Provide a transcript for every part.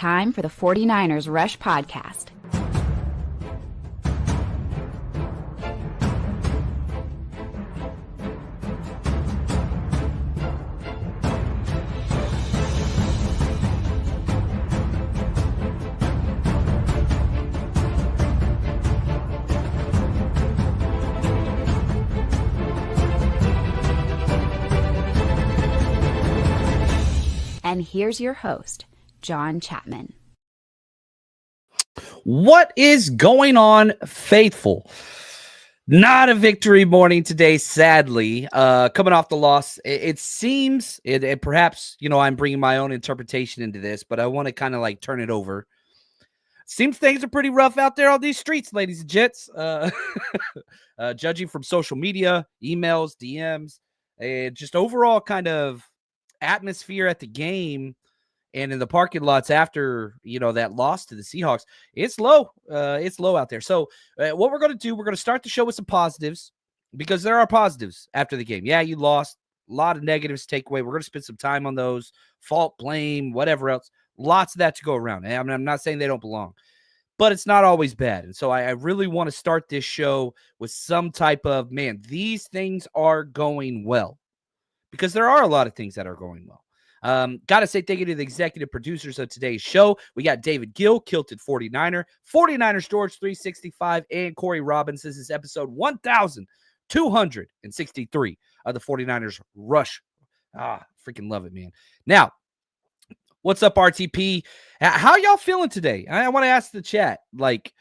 time for the 49ers Rush Podcast. And here's your host, John Chapman. What is going on, faithful? Not a victory morning today, sadly. Coming off the loss, it seems, perhaps, I'm bringing my own interpretation into this, but I want to kind of like turn it over. Seems things are pretty rough out there on these streets, ladies and gents. Judging from social media, emails, DMs, and just overall kind of atmosphere at the game and in the parking lots after that loss to the Seahawks, it's low out there. So what we're going to do, we're going to start the show with some positives, because there are positives after the game. Yeah, you lost, a lot of negatives to take away. We're going to spend some time on those, fault, blame, whatever else, lots of that to go around. And I'm not saying they don't belong, but it's not always bad. And so I really want to start this show with some type of, man, these things are going well. Because there are a lot of things that are going well. Got to say thank you to the executive producers of today's show. We got David Gill, Kilted 49er, 49ers George 365, and Corey Robbins. This is episode 1263 of the 49ers Rush. Freaking love it, man. Now, what's up, RTP? How y'all feeling today? I want to ask the chat. Like,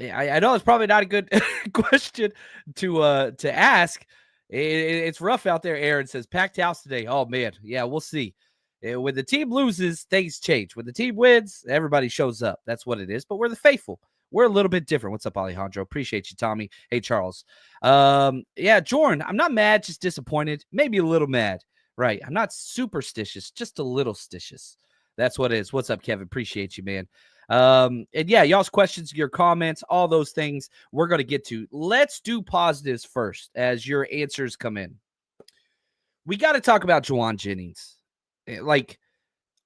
I know it's probably not a good question to ask. It's rough out there. Aaron says, packed house today. Oh, man. Yeah, we'll see. When the team loses, things change. When the team wins, everybody shows up. That's what it is. But we're the faithful. We're a little bit different. What's up, Alejandro? Appreciate you, Tommy. Hey, Charles. Yeah, Jordan, I'm not mad, just disappointed. Maybe a little mad. Right. I'm not superstitious, just a little stitious. That's what it is. What's up, Kevin? Appreciate you, man. And yeah, y'all's questions, your comments, all those things we're going to get to. Let's do positives first as your answers come in. We got to talk about Jauan Jennings. Like,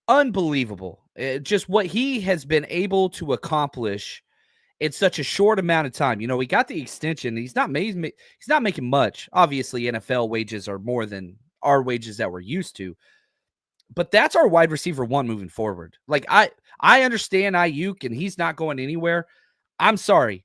unbelievable. Just what he has been able to accomplish in such a short amount of time. We got the extension. He's not making much. Obviously, NFL wages are more than our wages that we're used to. But that's our wide receiver one moving forward. Like, I understand Ayuk, and he's not going anywhere. I'm sorry.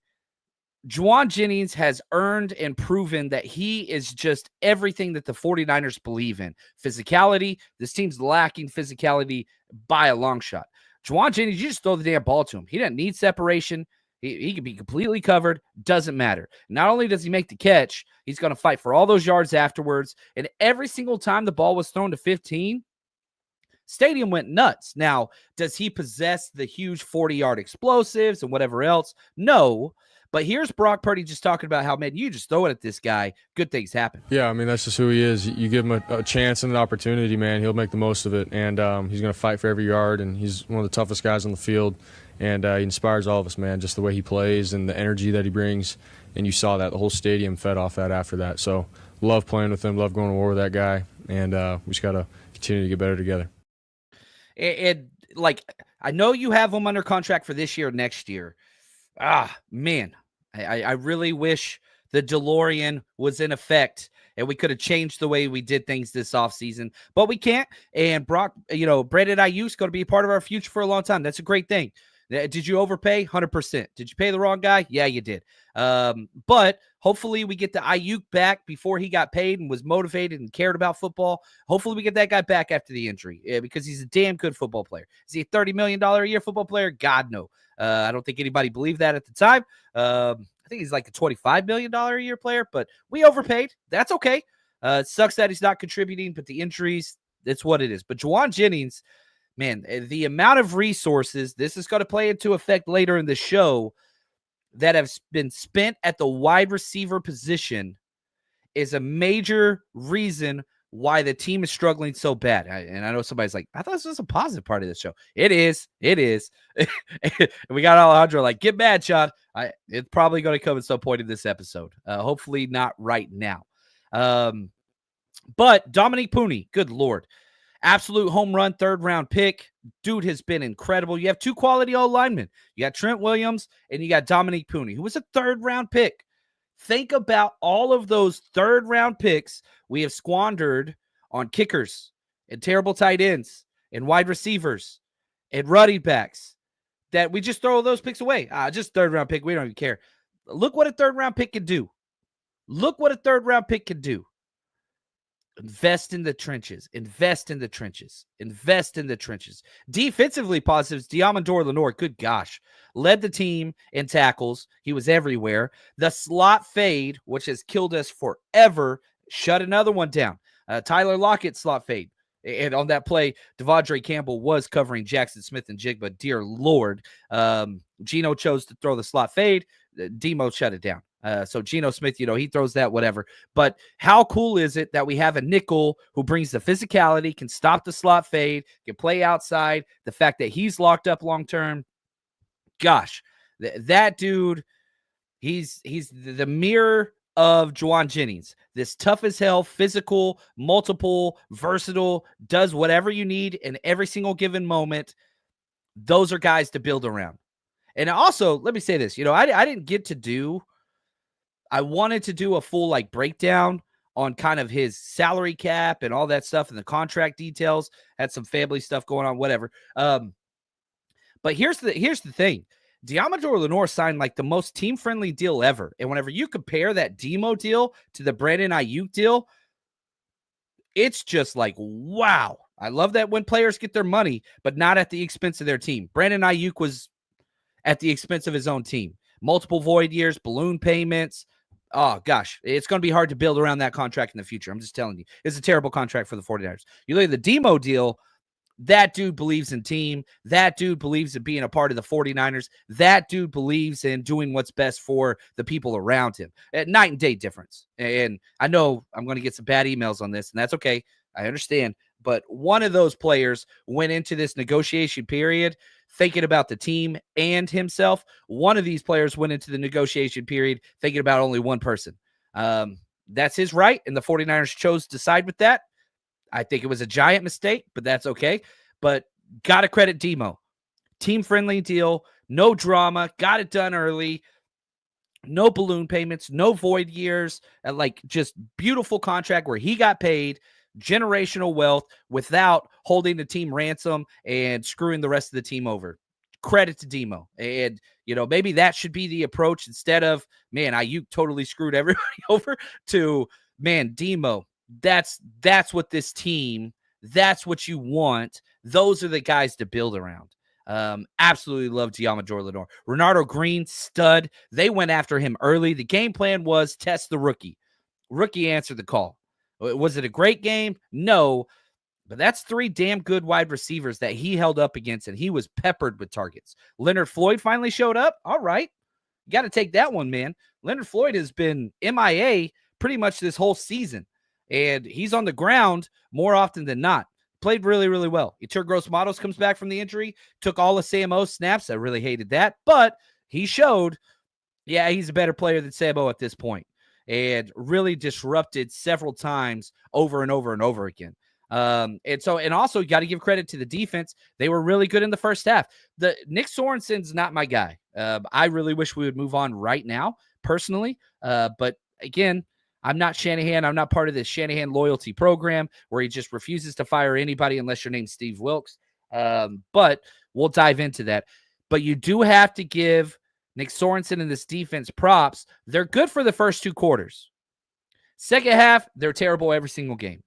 Jauan Jennings has earned and proven that he is just everything that the 49ers believe in. Physicality. This team's lacking physicality by a long shot. Jauan Jennings, you just throw the damn ball to him. He doesn't need separation. He can be completely covered. Doesn't matter. Not only does he make the catch, he's going to fight for all those yards afterwards. And every single time the ball was thrown to 15, stadium went nuts. Now, does he possess the huge 40-yard explosives and whatever else? No. But here's Brock Purdy just talking about how, man, you just throw it at this guy, good things happen. Yeah, I mean, that's just who he is. You give him a chance and an opportunity, man, he'll make the most of it. And he's going to fight for every yard, and he's one of the toughest guys on the field. And he inspires all of us, man, just the way he plays and the energy that he brings. And you saw that. The whole stadium fed off that after that. So love playing with him, love going to war with that guy. And we just got to continue to get better together. And like, I know you have him under contract for this year, next year. Man, I really wish the DeLorean was in effect and we could have changed the way we did things this offseason, but we can't. And Brock, Brandon Ayuk's going to be a part of our future for a long time. That's a great thing. Did you overpay? 100%. Did you pay the wrong guy? Yeah, you did. But hopefully we get the Ayuk back before he got paid and was motivated and cared about football. Hopefully we get that guy back after the injury because he's a damn good football player. Is he a $30 million a year football player? God, no. I don't think anybody believed that at the time. I think he's like a $25 million a year player, but we overpaid. That's okay. It sucks that he's not contributing, but the injuries, that's what it is. But Jauan Jennings, man, the amount of resources, this is going to play into effect later in the show, that have been spent at the wide receiver position is a major reason why the team is struggling so bad. And I know somebody's like, I thought this was a positive part of this show. It is. We got Alejandro like, get mad, Sean. It's probably going to come at some point in this episode. Hopefully not right now. But Dominick Puni, good Lord. Absolute home run, third-round pick. dude has been incredible. You have 2 quality old linemen. You got Trent Williams and you got Dominick Puni, who was a 3rd-round pick. Think about all of those 3rd-round picks we have squandered on kickers and terrible tight ends and wide receivers and running backs that we just throw those picks away. Just 3rd-round pick. We don't even care. Look what a 3rd-round pick can do. Look what a 3rd-round pick can do. Invest in the trenches. Invest in the trenches. Invest in the trenches. Defensively positives, Diamondor Lenore, good gosh, led the team in tackles. He was everywhere. The slot fade, which has killed us forever, shut another one down. Tyler Lockett slot fade. And on that play, Devondre Campbell was covering Jackson Smith and Jigba. Dear Lord. Geno chose to throw the slot fade. Demo shut it down. So Geno Smith, he throws that, whatever. But how cool is it that we have a nickel who brings the physicality, can stop the slot fade, can play outside, the fact that he's locked up long-term. Gosh, that dude, he's the mirror of Jauan Jennings. This tough as hell, physical, multiple, versatile, does whatever you need in every single given moment. Those are guys to build around. And also, let me say this, I didn't get to do, I wanted to do a full breakdown on kind of his salary cap and all that stuff and the contract details. Had some family stuff going on, whatever. But here's the thing. Diamondor Lenore signed the most team-friendly deal ever. And whenever you compare that Demo deal to the Brandon Ayuk deal, it's just wow. I love that when players get their money, but not at the expense of their team. Brandon Ayuk was at the expense of his own team. Multiple void years, balloon payments. Oh, gosh. It's going to be hard to build around that contract in the future. I'm just telling you. It's a terrible contract for the 49ers. You look at the Demo deal, that dude believes in team. That dude believes in being a part of the 49ers. That dude believes in doing what's best for the people around him. Night and day difference. And I know I'm going to get some bad emails on this, and that's okay. I understand. But one of those players went into this negotiation period thinking about the team and himself. One of these players went into the negotiation period thinking about only one person. That's his right, and the 49ers chose to side with that. I think it was a giant mistake, but that's okay. But got to credit Demo. Team-friendly deal, no drama, got it done early, no balloon payments, no void years, just beautiful contract where he got paid, generational wealth without holding the team ransom and screwing the rest of the team over. Credit to Demo. And, maybe that should be the approach instead of, man, Ayuk totally screwed everybody over, to, man, Demo, that's what this team, that's what you want. Those are the guys to build around. Absolutely love Diamondor Lenore. Renardo Green, stud. They went after him early. The game plan was test the rookie. Rookie answered the call. Was it a great game? No, but that's 3 damn good wide receivers that he held up against, and he was peppered with targets. Leonard Floyd finally showed up. All right. You got to take that one, man. Leonard Floyd has been MIA pretty much this whole season, and he's on the ground more often than not. Played really, really well. Etur Gross-Matos comes back from the injury, took all of Samo's snaps. I really hated that, but he showed, he's a better player than Samo at this point, and really disrupted several times over and over and over again. And also you got to give credit to the defense. They were really good in the first half. The Nick Sorensen's not my guy. I really wish we would move on right now, personally. But again, I'm not Shanahan. I'm not part of this Shanahan loyalty program where he just refuses to fire anybody unless your name's Steve Wilkes. But we'll dive into that. But you do have to give Nick Sorensen and this defense props. They're good for the first 2 quarters. Second half, they're terrible every single game.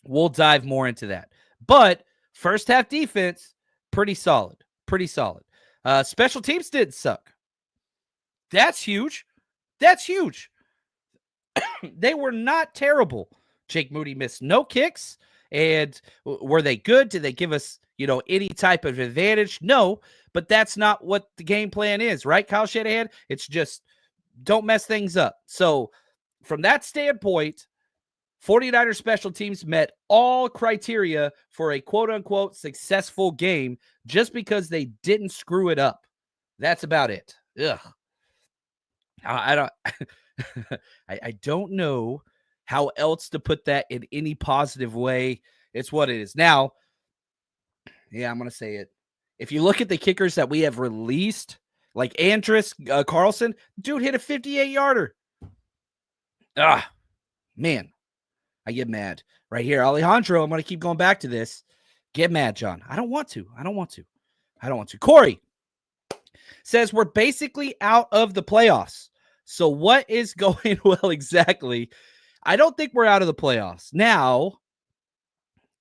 We'll dive more into that. But first half defense, pretty solid. Pretty solid. Special teams didn't suck. That's huge. That's huge. They were not terrible. Jake Moody missed no kicks. And were they good? Did they give us, any type of advantage? No, but that's not what the game plan is, right, Kyle Shanahan? It's just don't mess things up. So from that standpoint, 49ers special teams met all criteria for a quote-unquote successful game just because they didn't screw it up. That's about it. Ugh. I don't know how else to put that in any positive way. It's what it is. Now, Yeah, I'm going to say it. If you look at the kickers that we have released, like Andres Carlson, dude hit a 58-yarder. Man, I get mad. Right here, Alejandro, I'm going to keep going back to this. Get mad, John. I don't want to. Corey says we're basically out of the playoffs. So what is going well exactly? I don't think we're out of the playoffs. Now,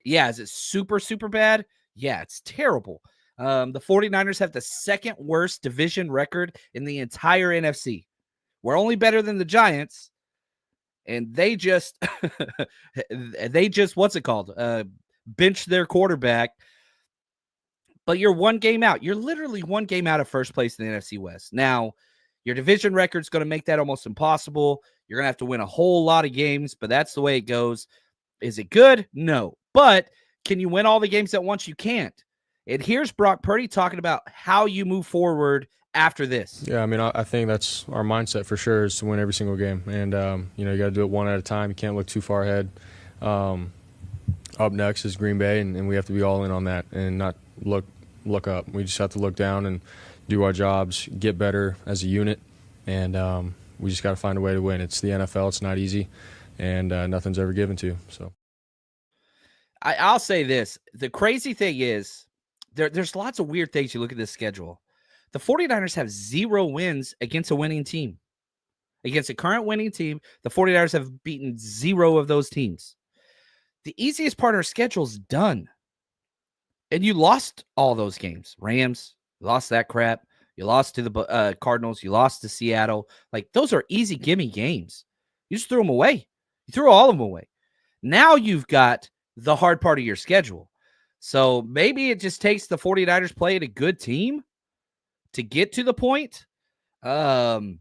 yeah, is it super, super bad? Yeah, it's terrible. The 49ers have the second worst division record in the entire NFC. We're only better than the Giants, and they just what's it called? Bench their quarterback. But you're one game out. You're literally one game out of first place in the NFC West. Now, your division record's going to make that almost impossible. You're going to have to win a whole lot of games, but that's the way it goes. Is it good? No. But can you win all the games at once? You can't. And here's Brock Purdy talking about how you move forward after this. Yeah, I mean, I think that's our mindset for sure, is to win every single game. And, you got to do it one at a time. You can't look too far ahead. Up next is Green Bay, and we have to be all in on that and not look up. We just have to look down and do our jobs, get better as a unit, and we just got to find a way to win. It's the NFL. It's not easy, and nothing's ever given to. So I'll say this. The crazy thing is there's lots of weird things. You look at this schedule. The 49ers have 0 wins against a winning team. Against a current winning team, the 49ers have beaten 0 of those teams. The easiest part of our schedule is done. And you lost all those games. Rams, you lost that crap. You lost to the Cardinals. You lost to Seattle. Like, those are easy gimme games. You just threw them away. You threw all of them away. Now you've got the hard part of your schedule. So maybe it just takes the 49ers playing a good team to get to the point, where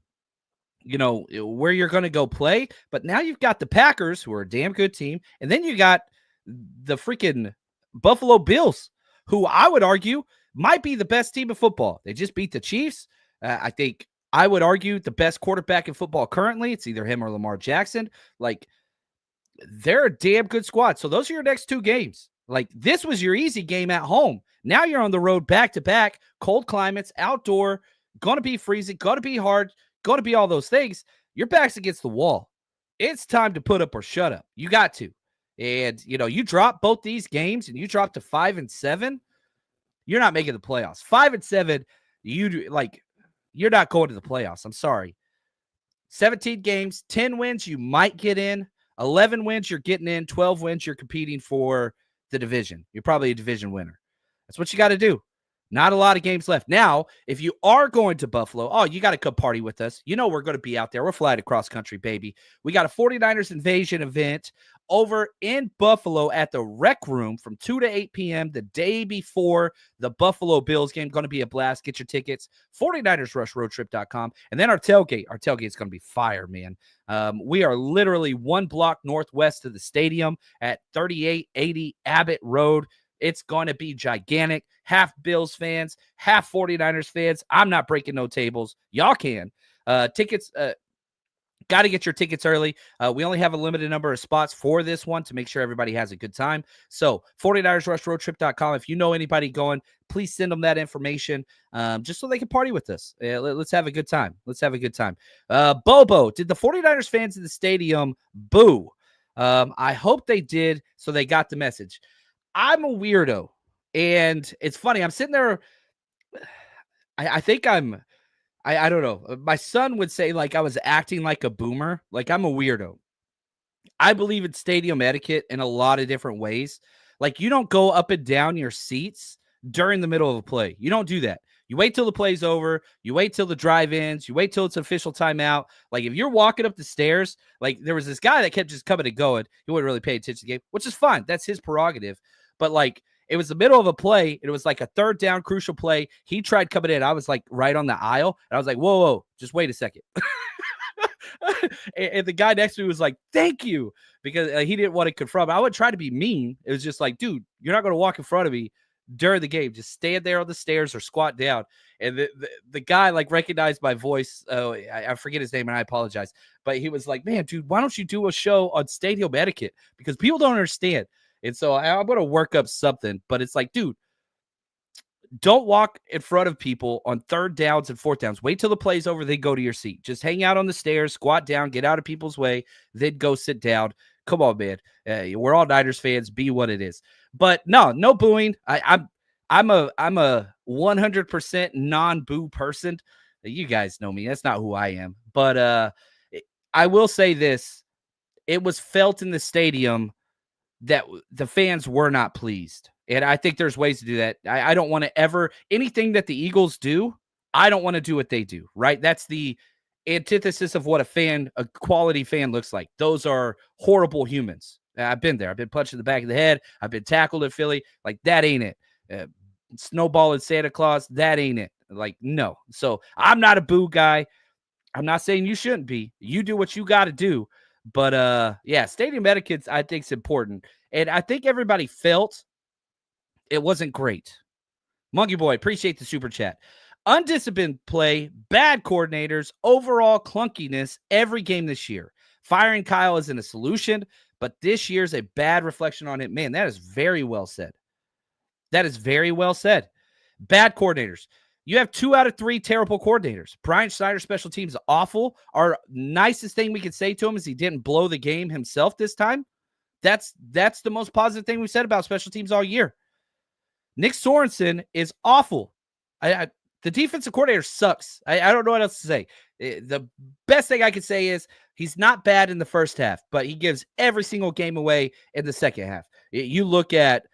you're going to go play. But now you've got the Packers, who are a damn good team. And then you got the freaking Buffalo Bills, who I would argue might be the best team in football. They just beat the Chiefs. I think I would argue the best quarterback in football currently. It's either him or Lamar Jackson. Like, they're a damn good squad. So those are your next 2 games. Like, this was your easy game at home. Now you're on the road back-to-back, cold climates, outdoor, going to be freezing, going to be hard, going to be all those things. Your back's against the wall. It's time to put up or shut up. You got to. And, you drop both these games and you drop to 5-7, you're not making the playoffs. 5-7, you're not going to the playoffs. I'm sorry. 17 games, 10 wins, you might get in. 11 wins, you're getting in. 12 wins, you're competing for the division. You're probably a division winner. That's what you got to do. Not a lot of games left. Now, if you are going to Buffalo, you got to come party with us. We're going to be out there. We're flying across country, baby. We got a 49ers Invasion event over in Buffalo at the Rec Room from 2 to 8 p.m. the day before the Buffalo Bills game. Going to be a blast. Get your tickets. 49ersrushroadtrip.com. And then our tailgate. Our tailgate is going to be fire, man. We are literally 1 block northwest of the stadium at 3880 Abbott Road. It's going to be gigantic. Half Bills fans, half 49ers fans. I'm not breaking no tables. Y'all can. Tickets, got to get your tickets early. We only have a limited number of spots for this one to make sure everybody has a good time. So 49ersrushroadtrip.com. If you know anybody going, please send them that information just so they can party with us. Let's have a good time. Bobo, did the 49ers fans in the stadium boo? I hope they did, so they got the message. I'm a weirdo, and it's funny. I'm sitting there. I think I don't know. My son would say, like, I was acting like a boomer. Like, I'm a weirdo. I believe in stadium etiquette in a lot of different ways. Like, you don't go up and down your seats during the middle of a play. You don't do that. You wait till the play's over. You wait till the drive ends. You wait till it's official timeout. Like, if you're walking up the stairs, like, there was this guy that kept just coming and going. He wouldn't really pay attention to the game, which is fine. That's his prerogative. But, like, it was the middle of a play. It was like a 3rd down crucial play. He tried coming in. I was, like, right on the aisle. And I was like, whoa, just wait a second. and the guy next to me was like, thank you. Because he didn't want to confront me. I would try to be mean. It was just like, dude, you're not going to walk in front of me during the game. Just stand there on the stairs or squat down. And the guy, like, recognized my voice. I forget his name, and I apologize. But he was like, man, dude, why don't you do a show on stadium etiquette? Because people don't understand. And so I'm going to work up something. But it's like, dude, don't walk in front of people on 3rd downs and 4th downs. Wait till the play's over, then go to your seat. Just hang out on the stairs, squat down, get out of people's way, then go sit down. Come on, man. We're all Niners fans. Be what it is. But no booing. I'm a 100% non-boo person. You guys know me. That's not who I am. But I will say this. It was felt in the stadium that the fans were not pleased. And I think there's ways to do that. I don't want to ever, anything that the Eagles do, I don't want to do what they do, right? That's the antithesis of what a quality fan looks like. Those are horrible humans. I've been there. I've been punched in the back of the head. I've been tackled in Philly. Like, that ain't it. Snowball and Santa Claus, that ain't it. Like, no. So I'm not a boo guy. I'm not saying you shouldn't be. You do what you got to do. But, yeah, stadium etiquette, I think, is important. And I think everybody felt it wasn't great. Monkey Boy, appreciate the super chat. Undisciplined play, bad coordinators, overall clunkiness every game this year. Firing Kyle isn't a solution, but this year's a bad reflection on it. Man, that is very well said. That is very well said. Bad coordinators. You have 2 out of 3 terrible coordinators. Brian Schneider's special teams is awful. Our nicest thing we could say to him is he didn't blow the game himself this time. That's the most positive thing we've said about special teams all year. Nick Sorensen is awful. The defensive coordinator sucks. I don't know what else to say. The best thing I could say is he's not bad in the first half, but he gives every single game away in the second half. You look at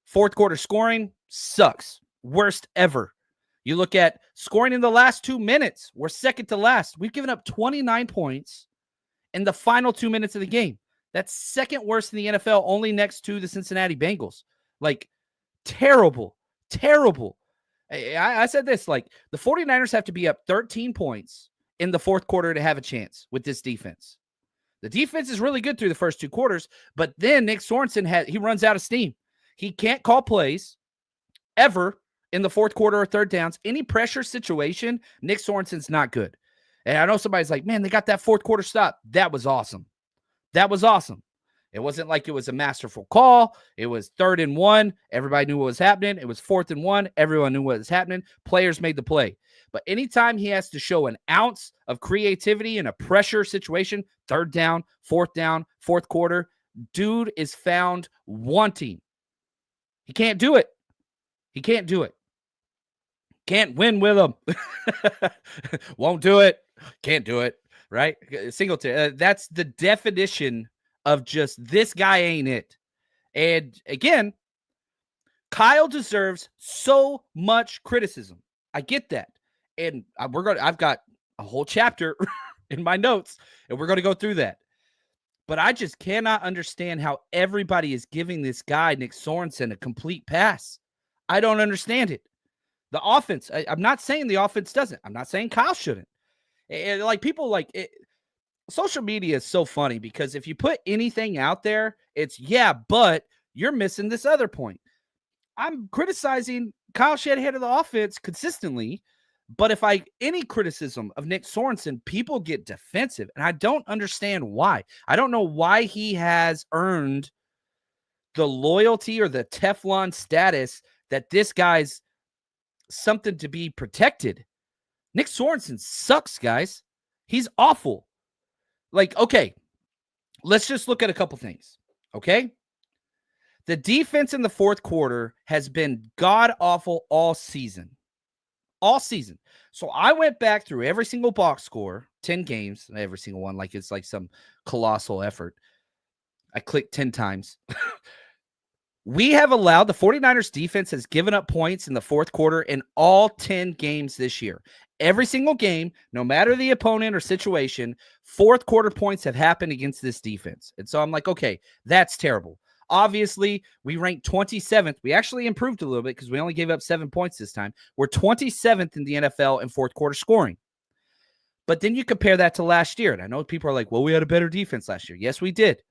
fourth quarter scoring, sucks. Worst ever. You look at scoring in the last 2 minutes, we're second to last. We've given up 29 points in the final 2 minutes of the game. That's second worst in the NFL, only next to the Cincinnati Bengals. Like, terrible. I said this, like, the 49ers have to be up 13 points in the fourth quarter to have a chance with this defense. The defense is really good through the first 2 quarters, but then Nick Sorensen, he runs out of steam. He can't call plays ever in the fourth quarter or 3rd downs. Any pressure situation, Nick Sorensen's not good. And I know somebody's like, man, they got that fourth quarter stop. That was awesome. It wasn't like it was a masterful call. It was 3rd and 1. Everybody knew what was happening. It was 4th and 1. Everyone knew what was happening. Players made the play. But anytime he has to show an ounce of creativity in a pressure situation, 3rd down, 4th down, fourth quarter, dude is found wanting. He can't do it. Can't win with him. Won't do it. Can't do it. Right? Singletary. That's the definition of just this guy ain't it. And again, Kyle deserves so much criticism. I get that. And I've got a whole chapter in my notes, and we're going to go through that. But I just cannot understand how everybody is giving this guy, Nick Sorensen, a complete pass. I don't understand it. The offense, I'm not saying the offense doesn't. I'm not saying Kyle shouldn't. And like, people like it, social media is so funny because if you put anything out there, it's, yeah, but you're missing this other point. I'm criticizing Kyle Shanahan of the offense consistently, but if any criticism of Nick Sorensen, people get defensive, and I don't understand why. I don't know why he has earned the loyalty or the Teflon status that this guy's something to be protected. Nick Sorensen sucks, guys. He's awful. Like, okay, let's just look at a couple things, okay? The defense in the fourth quarter has been god-awful all season. All season. So I went back through every single box score, 10 games, every single one, like it's like some colossal effort. I clicked 10 times. We have allowed, the 49ers defense has given up points in the fourth quarter in all 10 games this year. Every single game, no matter the opponent or situation, fourth quarter points have happened against this defense. And so I'm like, okay, that's terrible. Obviously, we ranked 27th. We actually improved a little bit because we only gave up 7 points this time. We're 27th in the NFL in fourth quarter scoring. But then you compare that to last year. And I know people are like, well, we had a better defense last year. Yes, we did.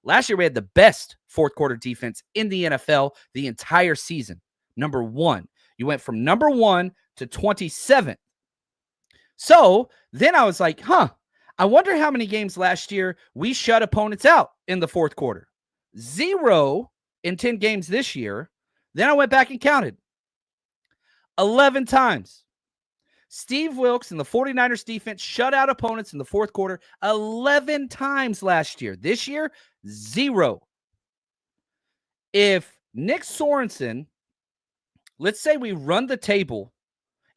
Last year, we had the best fourth quarter defense in the NFL the entire season. Number 1. You went from number 1 to 27th. So then I was like, I wonder how many games last year we shut opponents out in the fourth quarter. 0 in 10 games this year. Then I went back and counted. 11 times. Steve Wilks and the 49ers defense shut out opponents in the fourth quarter 11 times last year. This year, 0. If Nick Sorensen, let's say we run the table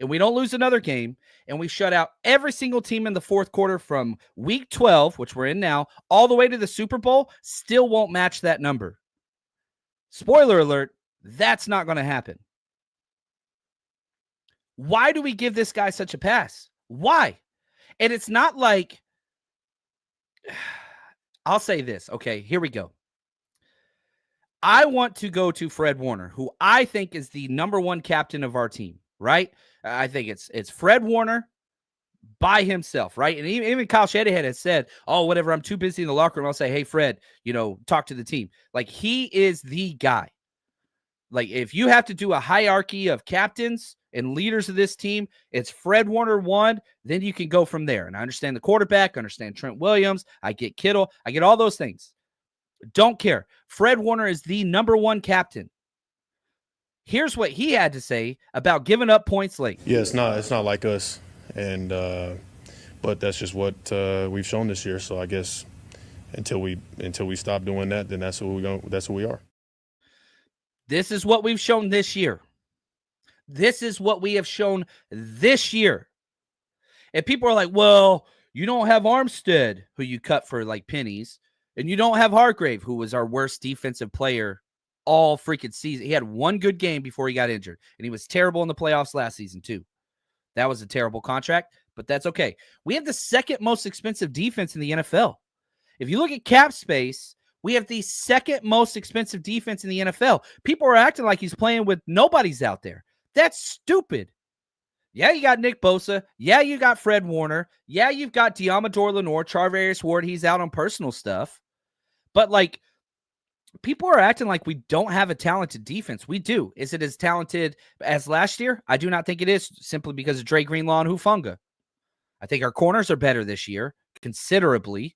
and we don't lose another game and we shut out every single team in the fourth quarter from week 12, which we're in now, all the way to the Super Bowl, still won't match that number. Spoiler alert, that's not going to happen. Why do we give this guy such a pass? Why? And it's not like, I'll say this. Okay, here we go. I want to go to Fred Warner, who I think is the number one captain of our team, right? I think it's Fred Warner by himself, right? And even Kyle Shanahan has said, oh, whatever, I'm too busy in the locker room. I'll say, hey, Fred, talk to the team. Like, he is the guy. Like, if you have to do a hierarchy of captains and leaders of this team, it's Fred Warner 1, then you can go from there. And I understand the quarterback, I understand Trent Williams, I get Kittle, I get all those things. Don't care. Fred Warner is the number one captain. Here's what he had to say about giving up points late. Yeah, it's not like us, and but that's just what we've shown this year. So I guess until we stop doing that, then that's what we are. This is what we've shown this year. This is what we have shown this year. And people are like, well, you don't have Armstead, who you cut for like pennies, and you don't have Hargrave, who was our worst defensive player all freaking season. He had one good game before he got injured, and he was terrible in the playoffs last season too. That was a terrible contract, but that's okay. We have the second most expensive defense in the NFL. If you look at cap space, we have the second most expensive defense in the NFL. People are acting like he's playing with nobody's out there. That's stupid. Yeah, you got Nick Bosa. Yeah, you got Fred Warner. Yeah, you've got Deommodore Lenoir, Charvarius Ward. He's out on personal stuff. But, like, people are acting like we don't have a talented defense. We do. Is it as talented as last year? I do not think it is, simply because of Dre Greenlaw and Hufanga. I think our corners are better this year, considerably.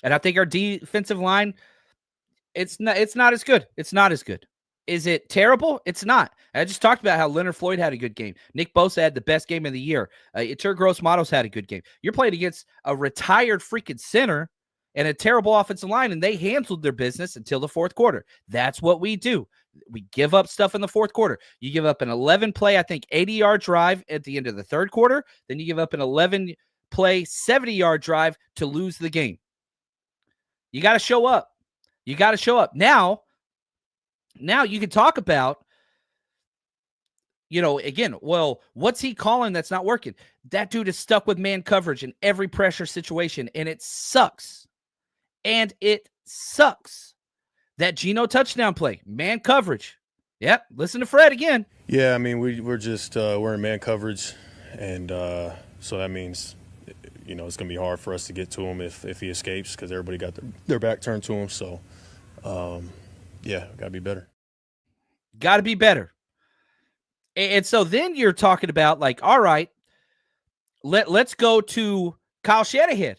And I think our defensive line, it's not as good. It's not as good. Is it terrible? It's not. I just talked about how Leonard Floyd had a good game. Nick Bosa had the best game of the year. Itur Gross-Matos had a good game. You're playing against a retired freaking center and a terrible offensive line, and they handled their business until the fourth quarter. That's what we do. We give up stuff in the fourth quarter. You give up an 11-play, I think, 80-yard drive at the end of the third quarter. Then you give up an 11-play, 70-yard drive to lose the game. You got to show up. You got to show up. Now you can talk about, again, well, what's he calling that's not working? That dude is stuck with man coverage in every pressure situation, and it sucks. And it sucks. That Geno touchdown play, man coverage. Yep, listen to Fred again. Yeah, I mean, we're just we're in man coverage, and so that means it's going to be hard for us to get to him if he escapes, because everybody got their back turned to him. So, yeah, got to be better. Got to be better. And so then you're talking about, like, all right, let's go to Kyle Shanahan.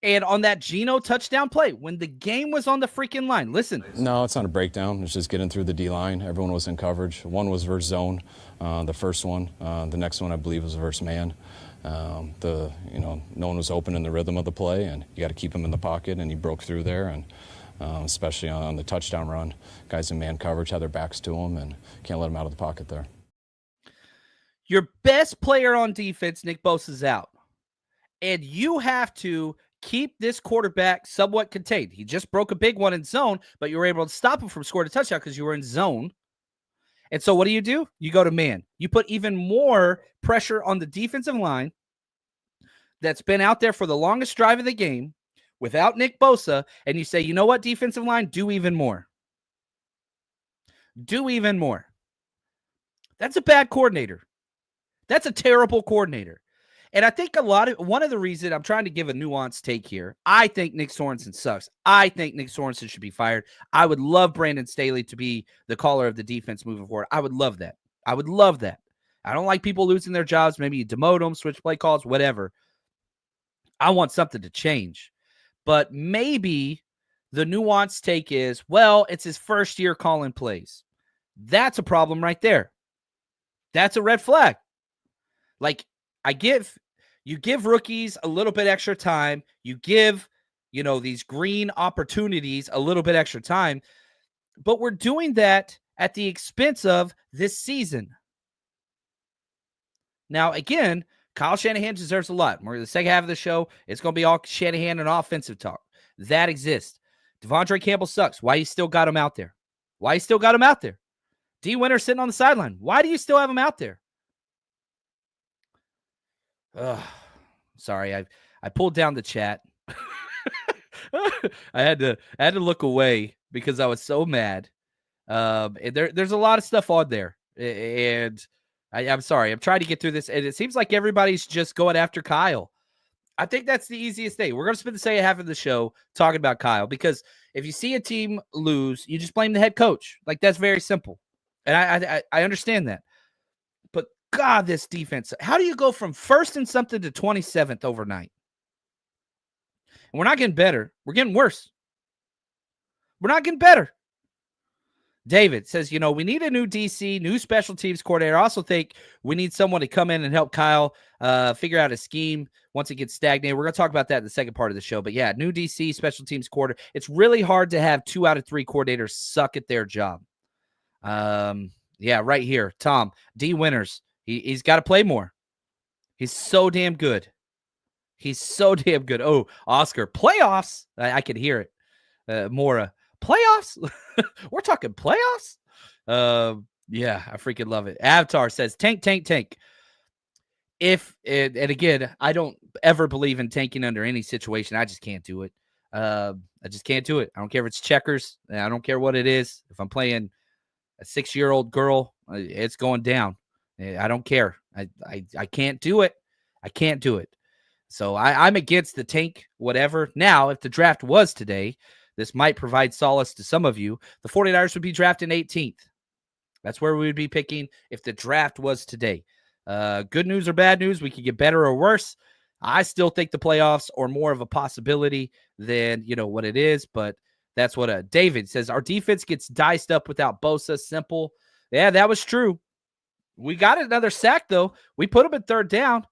And on that Geno touchdown play, when the game was on the freaking line, listen. No, it's not a breakdown. It's just getting through the D-line. Everyone was in coverage. One was versus zone, the first one. The next one, I believe, was versus man. No one was open in the rhythm of the play, and you got to keep him in the pocket, and he broke through there. And especially on the touchdown run, guys in man coverage had their backs to him, and can't let him out of the pocket there. Your best player on defense, Nick Bosa's out. And you have to keep this quarterback somewhat contained. He just broke a big one in zone, but you were able to stop him from scoring a touchdown because you were in zone. And so what do? You go to man. You put even more pressure on the defensive line that's been out there for the longest drive of the game without Nick Bosa, and you say, you know what, defensive line, do even more. Do even more. That's a bad coordinator. That's a terrible coordinator. And I think one of the reasons I'm trying to give a nuanced take here, I think Nick Sorensen sucks. I think Nick Sorensen should be fired. I would love Brandon Staley to be the caller of the defense moving forward. I would love that. I would love that. I don't like people losing their jobs. Maybe you demote them, switch play calls, whatever. I want something to change. But maybe the nuanced take is, well, it's his first year calling plays. That's a problem right there. That's a red flag. Like, you give rookies a little bit extra time. You give, these green opportunities a little bit extra time. But we're doing that at the expense of this season. Now, again, Kyle Shanahan deserves a lot. We're in the second half of the show. It's going to be all Shanahan and offensive talk. That exists. Devondre Campbell sucks. Why you still got him out there? D. Winter sitting on the sideline. Why do you still have him out there? Sorry, I pulled down the chat. I had to look away because I was so mad. And there's a lot of stuff on there, and I'm sorry. I'm trying to get through this, and it seems like everybody's just going after Kyle. I think that's the easiest thing. We're going to spend the second half of the show talking about Kyle, because if you see a team lose, you just blame the head coach. Like, that's very simple, and I understand that. But God, this defense! How do you go from 1st and something to 27th overnight? And we're not getting better. We're getting worse. We're not getting better. David says, we need a new DC, new special teams coordinator. I also think we need someone to come in and help Kyle figure out a scheme once it gets stagnated. We're going to talk about that in the second part of the show. But yeah, new DC, special teams coordinator. It's really hard to have 2 out of 3 coordinators suck at their job. Yeah, right here. Tom, D. Winters. He's got to play more. He's so damn good. Oh, Oscar, playoffs. I can hear it. Mora. Playoffs? We're talking playoffs? Yeah, I freaking love it. Avatar says, tank. And again, I don't ever believe in tanking under any situation. I just can't do it. I just can't do it. I don't care if it's checkers. I don't care what it is. If I'm playing a 6-year-old girl, it's going down. I don't care. I can't do it. I can't do it. So I'm against the tank, whatever. Now, if the draft was today, this might provide solace to some of you. The 49ers would be drafting 18th. That's where we would be picking if the draft was today. Good news or bad news, we could get better or worse. I still think the playoffs are more of a possibility than, what it is. But that's what David says. Our defense gets diced up without Bosa. Simple. Yeah, that was true. We got another sack, though. We put him at 3rd down.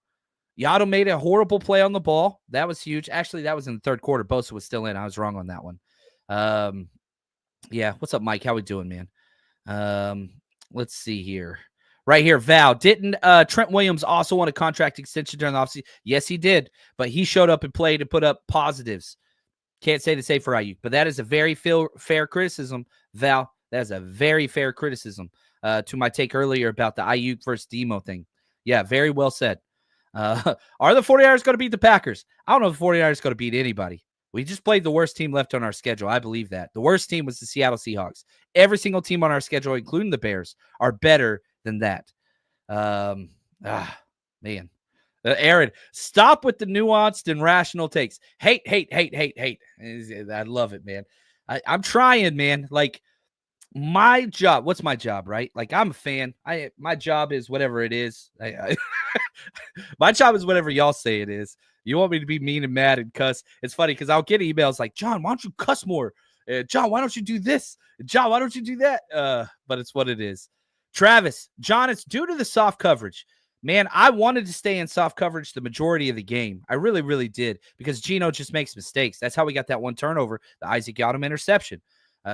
Yado made a horrible play on the ball. That was huge. Actually, that was in the 3rd quarter. Bosa was still in. I was wrong on that one. Yeah. What's up, Mike? How we doing, man? Let's see here. Right here, Val. Didn't Trent Williams also want a contract extension during the offseason? Yes, he did. But he showed up and played and put up positives. Can't say the same for Ayuk. But that is a very fair criticism, Val. That is a very fair criticism to my take earlier about the Ayuk versus Demo thing. Yeah, very well said. Are the 49ers going to beat the Packers? I don't know if the 49ers are going to beat anybody. We just played the worst team left on our schedule. I believe that. The worst team was the Seattle Seahawks. Every single team on our schedule, including the Bears, are better than that. Man. Aaron, stop with the nuanced and rational takes. Hate. I love it, man. I'm trying, man. Like, my job, what's my job, right? Like, I'm a fan. My job is whatever it is. My job is whatever y'all say it is. You want me to be mean and mad and cuss. It's funny because I'll get emails like, John, why don't you cuss more? John, why don't you do this? John, why don't you do that? But it's what it is. Travis, John, it's due to the soft coverage. Man, I wanted to stay in soft coverage the majority of the game. I really, really did, because Geno just makes mistakes. That's how we got that one turnover. The Isaac Yadam interception.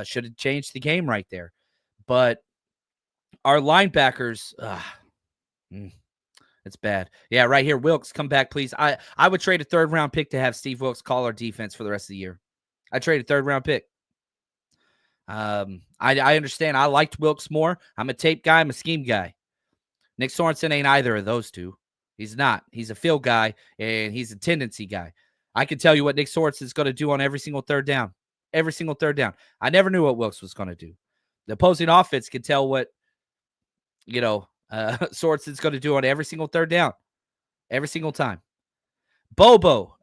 Should have changed the game right there. But our linebackers, it's bad. Yeah, right here. Wilkes, come back, please. I would trade a 3rd-round pick to have Steve Wilkes call our defense for the rest of the year. I trade a 3rd-round pick. I understand. I liked Wilkes more. I'm a tape guy. I'm a scheme guy. Nick Sorensen ain't either of those two. He's not. He's a field guy, and he's a tendency guy. I can tell you what Nick Sorensen is going to do on every single 3rd down. Every single 3rd down. I never knew what Wilkes was going to do. The opposing offense can tell what, Sorensen's going to do on every single 3rd down. Every single time. Bobo.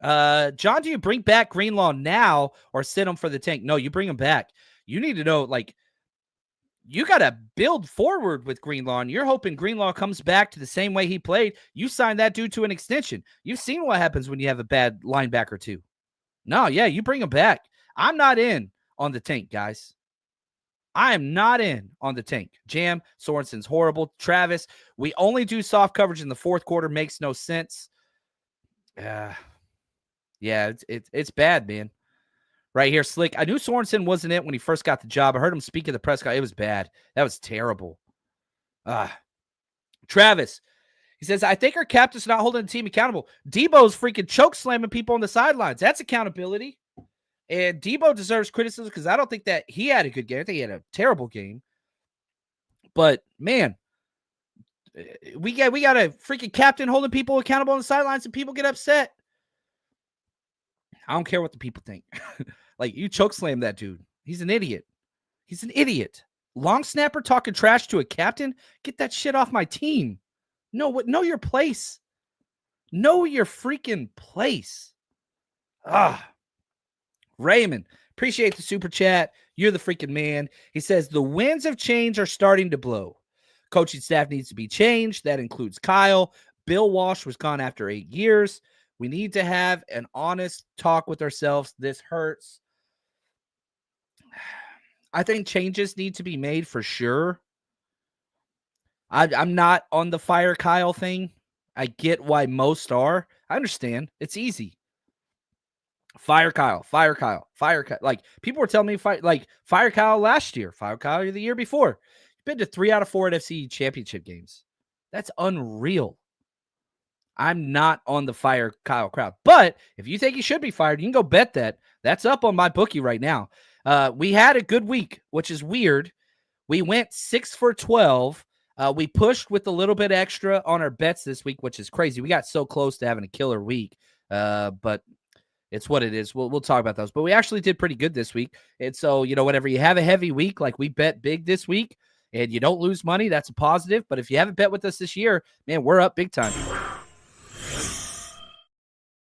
John, do you bring back Greenlaw now or sit him for the tank? No, you bring him back. You need to know, like, you got to build forward with Greenlaw, and you're hoping Greenlaw comes back to the same way he played. You signed that dude to an extension. You've seen what happens when you have a bad linebacker too. No, yeah, you bring him back. I'm not in on the tank, guys. I am not in on the tank. Jam, Sorensen's horrible. Travis, we only do soft coverage in the fourth quarter. Makes no sense. Yeah, it's bad, man. Right here, Slick. I knew Sorensen wasn't it when he first got the job. I heard him speak at the press conference. It was bad. That was terrible. Travis, he says, I think our captain's not holding the team accountable. Debo's freaking choke slamming people on the sidelines. That's accountability. And Debo deserves criticism because I don't think that he had a good game. I think he had a terrible game. But, man, we got a freaking captain holding people accountable on the sidelines and people get upset. I don't care what the people think. Like, you choke slam that dude. He's an idiot. He's an idiot. Long snapper talking trash to a captain? Get that shit off my team. Know your place. Know your freaking place. Raymond, appreciate the super chat. You're the freaking man. He says, the winds of change are starting to blow. Coaching staff needs to be changed. That includes Kyle. Bill Walsh was gone after 8 years. We need to have an honest talk with ourselves. This hurts. I think changes need to be made for sure. I'm not on the fire Kyle thing. I get why most are. I understand. It's easy. Fire Kyle. Like, people were telling me, fire Kyle last year. Fire Kyle the year before. Been to 3 out of 4 NFC championship games. That's unreal. I'm not on the fire Kyle crowd. But if you think he should be fired, you can go bet that. That's up on my bookie right now. We had a good week, which is weird. We went 6 for 12. We pushed with a little bit extra on our bets this week, which is crazy. We got so close to having a killer week, but it's what it is. We'll talk about those. But we actually did pretty good this week. And so, whenever you have a heavy week, like we bet big this week, and you don't lose money, that's a positive. But if you haven't bet with us this year, man, we're up big time.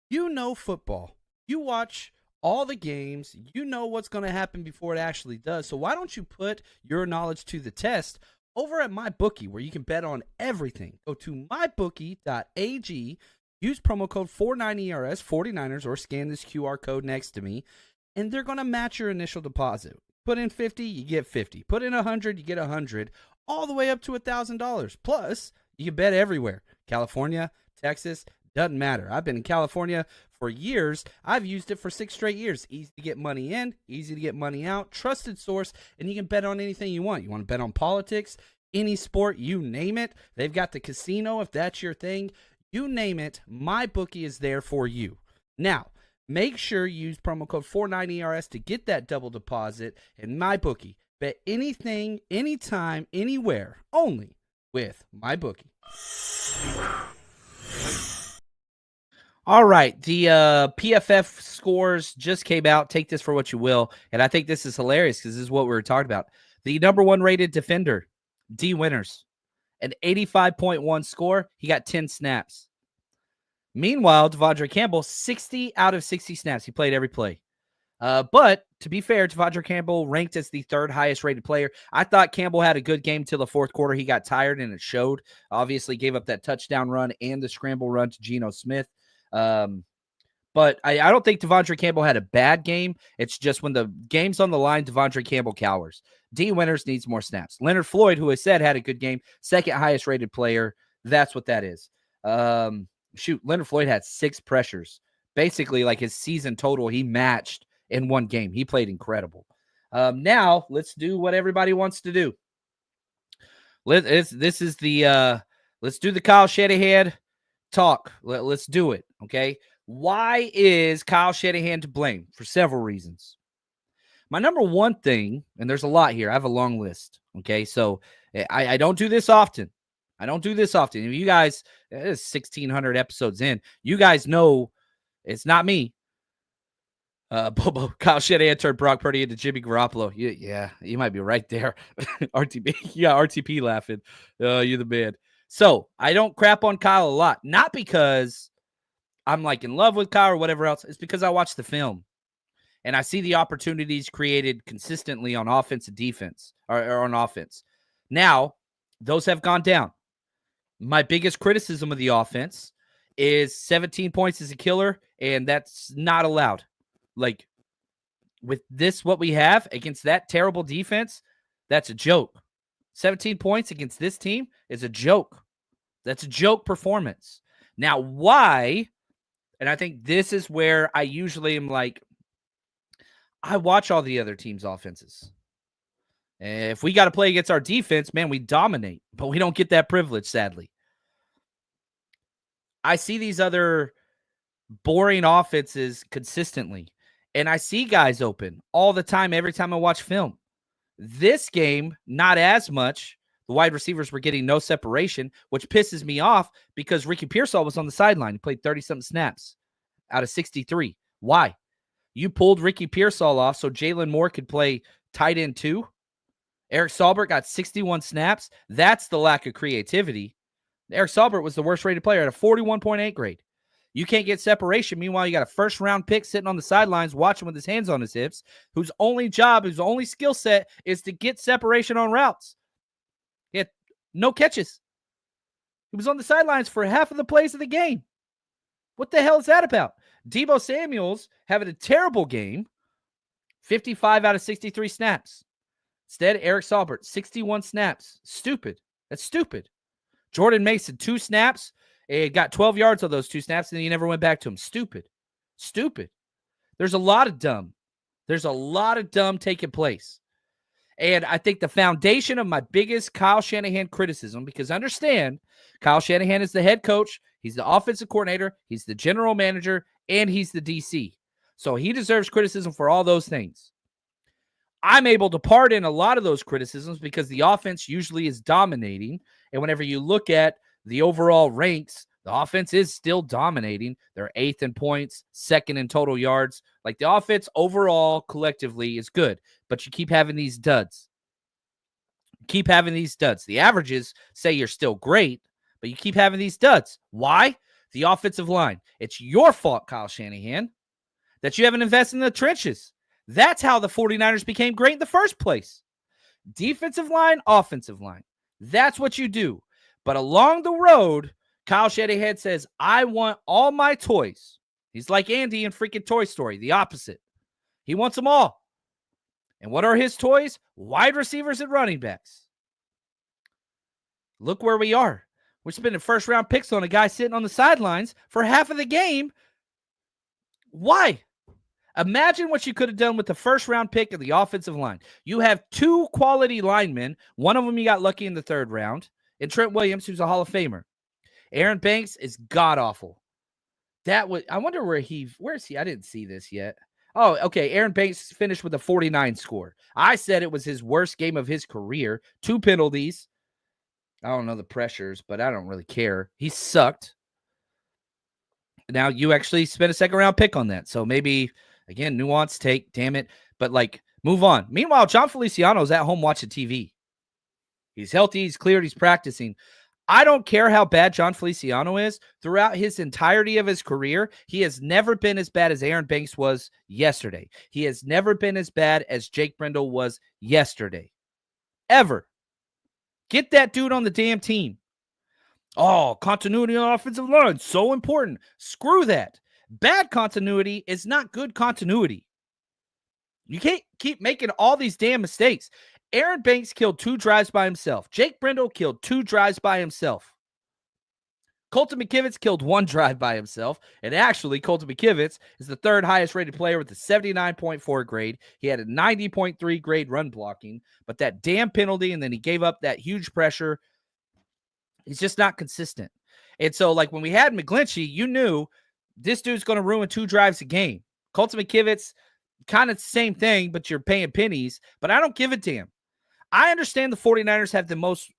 You know football. You watch all the games. You know what's going to happen before it actually does. So why don't you put your knowledge to the test over at MyBookie, where you can bet on everything? Go to mybookie.ag, use promo code 49ERS, 49ers, or scan this QR code next to me, and they're going to match your initial deposit. Put in 50, you get 50. Put in 100, you get 100, all the way up to $1,000. Plus, you can bet everywhere. California, Texas, doesn't matter. I've been in California for years. I've used it for 6 straight years. Easy to get money in, easy to get money out, trusted source, and you can bet on anything you want. You want to bet on politics, any sport, you name it. They've got the casino if that's your thing. You name it, MyBookie is there for you. Now, make sure you use promo code 49ERS to get that double deposit. And MyBookie, bet anything, anytime, anywhere, only with MyBookie. All right, the PFF scores just came out. Take this for what you will. And I think this is hilarious because this is what we were talking about. The number 1 rated defender, D. Winters, an 85.1 score. He got 10 snaps. Meanwhile, Devondre Campbell, 60 out of 60 snaps. He played every play. But to be fair, Devondre Campbell ranked as the 3rd highest rated player. I thought Campbell had a good game till the fourth quarter. He got tired and it showed. Obviously gave up that touchdown run and the scramble run to Geno Smith. But I don't think Devondre Campbell had a bad game. It's just when the game's on the line, Devondre Campbell cowers. D. Winters needs more snaps. Leonard Floyd, who I said had a good game, 2nd highest rated player. That's what that is. Leonard Floyd had 6 pressures. Basically, like his season total, he matched in 1 game. He played incredible. Now, let's do what everybody wants to do. Let's do the Kyle Shanahan talk. Let's do it, okay? Why is Kyle Shanahan to blame? For several reasons. My number 1 thing, and there's a lot here. I have a long list, okay? So I don't do this often. If you guys, 1,600 episodes in, you guys know it's not me. Kyle Shanahan turned Brock Purdy into Jimmy Garoppolo. Yeah, you might be right there. RTP, yeah, RTP laughing. You're the man. So I don't crap on Kyle a lot, not because I'm like in love with Kyle or whatever else. It's because I watch the film and I see the opportunities created consistently on offense and defense or on offense. Now, those have gone down. My biggest criticism of the offense is 17 points is a killer, and that's not allowed. Like, with this, what we have against that terrible defense, That's a joke. 17 points against this team is a joke. That's a joke performance. Now, why? And I think this is where I usually am like, I watch all the other teams' offenses. And if we got to play against our defense, man, we dominate. But we don't get that privilege, sadly. I see these other boring offenses consistently. And I see guys open all the time, every time I watch film. This game, not as much. The wide receivers were getting no separation, which pisses me off because Ricky Pearsall was on the sideline. He played 30-something snaps out of 63. Why? You pulled Ricky Pearsall off so Jalen Moore could play tight end too. Eric Saubert got 61 snaps. That's the lack of creativity. Eric Saubert was the worst rated player at a 41.8 grade. You can't get separation. Meanwhile, you got a first-round pick sitting on the sidelines watching with his hands on his hips, whose only job, whose only skill set is to get separation on routes. He had no catches. He was on the sidelines for half of the plays of the game. What the hell is that about? Deebo Samuel's having a terrible game, 55 out of 63 snaps. Instead, Eric Saubert, 61 snaps. Stupid. That's stupid. Jordan Mason, 2 snaps. He got 12 yards on those 2 snaps, and he never went back to him. Stupid. Stupid. There's a lot of dumb. There's a lot of dumb taking place. And I think the foundation of my biggest Kyle Shanahan criticism, because understand, Kyle Shanahan is the head coach, he's the offensive coordinator, he's the general manager, and he's the DC. So he deserves criticism for all those things. I'm able to pardon a lot of those criticisms because the offense usually is dominating. And whenever you look at the overall ranks, the offense is still dominating. They're 8th in points, 2nd in total yards. Like the offense overall collectively is good, but you keep having these duds. Keep having these duds. The averages say you're still great, but you keep having these duds. Why? The offensive line. It's your fault, Kyle Shanahan, that you haven't invested in the trenches. That's how the 49ers became great in the first place. Defensive line, offensive line. That's what you do. But along the road, Kyle Shanahan says, I want all my toys. He's like Andy in freaking Toy Story, the opposite. He wants them all. And what are his toys? Wide receivers and running backs. Look where we are. We're spending first-round picks on a guy sitting on the sidelines for half of the game. Why? Imagine what you could have done with the first-round pick of the offensive line. You have 2 quality linemen. One of them you got lucky in the 3rd round. And Trent Williams, who's a Hall of Famer. Aaron Banks is god-awful. I wonder where is he? I didn't see this yet. Oh, okay. Aaron Banks finished with a 49 score. I said it was his worst game of his career. 2 penalties. I don't know the pressures, but I don't really care. He sucked. Now you actually spent a 2nd-round pick on that. So maybe, again, nuanced take, damn it. But, move on. Meanwhile, John Feliciano's at home watching TV. He's healthy. He's cleared. He's practicing. I don't care how bad John Feliciano is. Throughout his entirety of his career, he has never been as bad as Aaron Banks was yesterday. He has never been as bad as Jake Brendel was yesterday. Ever. Get that dude on the damn team. Oh, continuity on offensive line, so important. Screw that. Bad continuity is not good continuity. You can't keep making all these damn mistakes. Aaron Banks killed 2 drives by himself. Jake Brendel killed 2 drives by himself. Colton McKivitz killed 1 drive by himself. And actually, Colton McKivitz is the 3rd highest rated player with a 79.4 grade. He had a 90.3 grade run blocking. But that damn penalty, and then he gave up that huge pressure. He's just not consistent. And so, when we had McGlinchey, you knew this dude's going to ruin 2 drives a game. Colton McKivitz, kind of the same thing, but you're paying pennies. But I don't give a damn. I understand the 49ers have the most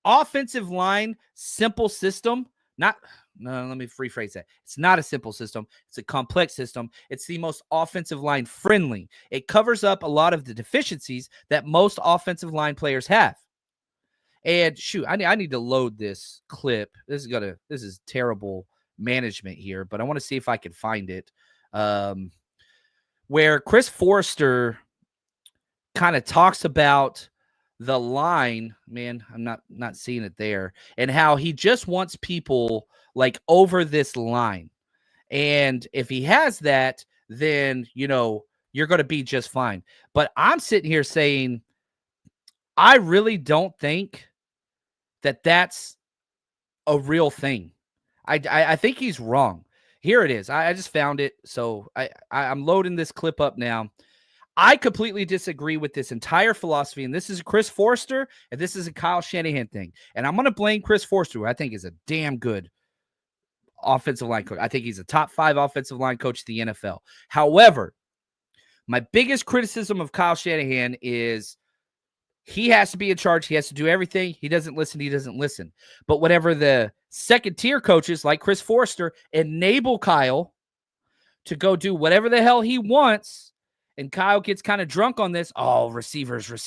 offensive line simple system. Let me rephrase that. It's not a simple system. It's a complex system. It's the most offensive line friendly. It covers up a lot of the deficiencies that most offensive line players have. And shoot, I need to load this clip. This is terrible management here, but I want to see if I can find it. Where Chris Forrester kind of talks about the line, man, I'm not seeing it there, and how he just wants people over this line. And if he has that, then, you're going to be just fine. But I'm sitting here saying, I really don't think that that's a real thing. I think he's wrong. Here it is. I just found it. So I'm loading this clip up now. I completely disagree with this entire philosophy, and this is a Chris Forster, and this is a Kyle Shanahan thing. And I'm going to blame Chris Forster, who I think is a damn good offensive line coach. I think he's a top 5 offensive line coach of the NFL. However, my biggest criticism of Kyle Shanahan is he has to be in charge. He has to do everything. He doesn't listen. But whatever the second-tier coaches like Chris Forster enable Kyle to go do whatever the hell he wants, and Kyle gets kind of drunk on this. Oh, receivers.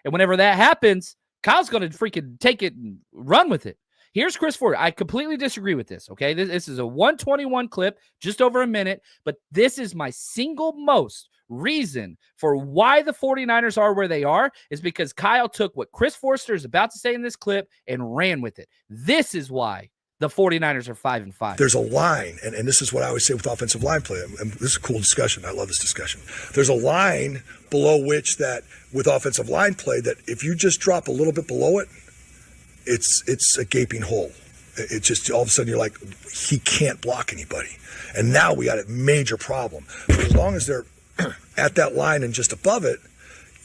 And whenever that happens, Kyle's going to freaking take it and run with it. Here's Chris Ford. I completely disagree with this, okay? This is a 121 clip, just over a minute, but this is my single most reason for why the 49ers are where they are is because Kyle took what Chris Forster is about to say in this clip and ran with it. This is why the 49ers are 5-5. There's a line, and this is what I always say with offensive line play, and this is a cool discussion. I love this discussion. There's a line below which that with offensive line play that if you just drop a little bit below it, it's a gaping hole. It just all of a sudden you're like, he can't block anybody. And now we got a major problem. But as long as they're at that line and just above it,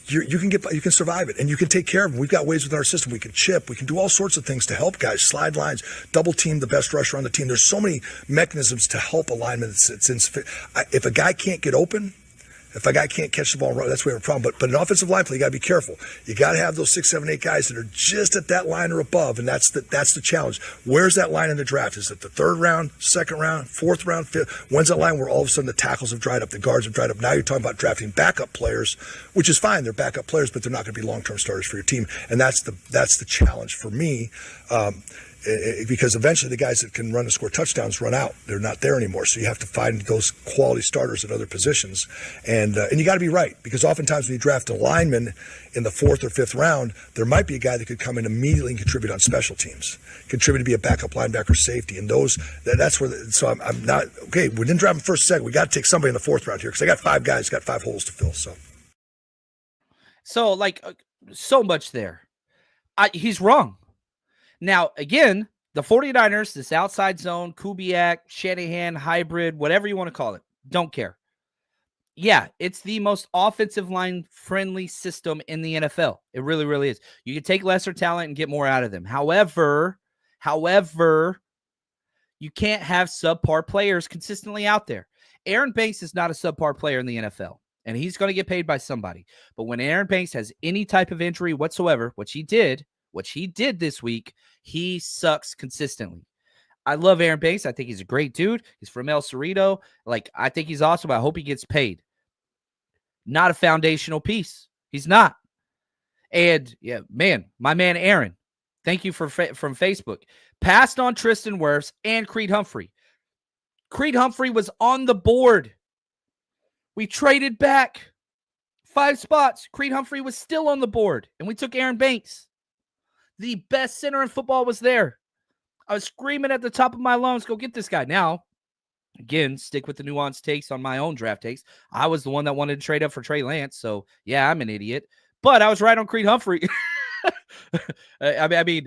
you can survive it, and you can take care of them. We've got ways within our system. We can chip. We can do all sorts of things to help guys. Slide lines, double team the best rusher on the team. There's so many mechanisms to help alignment. If a guy can't get open, if a guy can't catch the ball, that's where we have a problem. But in offensive line play, you got to be careful. You got to have those 6, 7, 8 guys that are just at that line or above, and that's the challenge. Where's that line in the draft? Is it the 3rd round, 2nd round, 4th round, 5th? When's that line where all of a sudden the tackles have dried up, the guards have dried up? Now you're talking about drafting backup players, which is fine. They're backup players, but they're not going to be long-term starters for your team, and that's the challenge for me. Because eventually the guys that can run and score touchdowns run out. They're not there anymore. So you have to find those quality starters at other positions. And you got to be right, because oftentimes when you draft a lineman in the 4th or 5th round, there might be a guy that could come in immediately and contribute on special teams, contribute to be a backup linebacker, safety. And that's where, so I'm not, okay, we didn't draft him first, second. We got to take somebody in the 4th round here, because I got 5 guys, got 5 holes to fill. So so much there. He's wrong. Now, again, the 49ers, this outside zone, Kubiak, Shanahan, hybrid, whatever you want to call it, don't care. Yeah, it's the most offensive line friendly system in the NFL. It really, really is. You can take lesser talent and get more out of them. However, you can't have subpar players consistently out there. Aaron Banks is not a subpar player in the NFL, and he's going to get paid by somebody. But when Aaron Banks has any type of injury whatsoever, which he did this week, he sucks consistently. I love Aaron Banks. I think he's a great dude. He's from El Cerrito. I think he's awesome. I hope he gets paid. Not a foundational piece. He's not. And yeah, man, my man Aaron, thank you from Facebook. Passed on Tristan Wirfs and Creed Humphrey. Creed Humphrey was on the board. We traded back 5 spots. Creed Humphrey was still on the board, and we took Aaron Banks. The best center in football was there. I was screaming at the top of my lungs, go get this guy. Now, again, stick with the nuanced takes on my own draft takes. I was the one that wanted to trade up for Trey Lance, so yeah, I'm an idiot. But I was right on Creed Humphrey. I mean,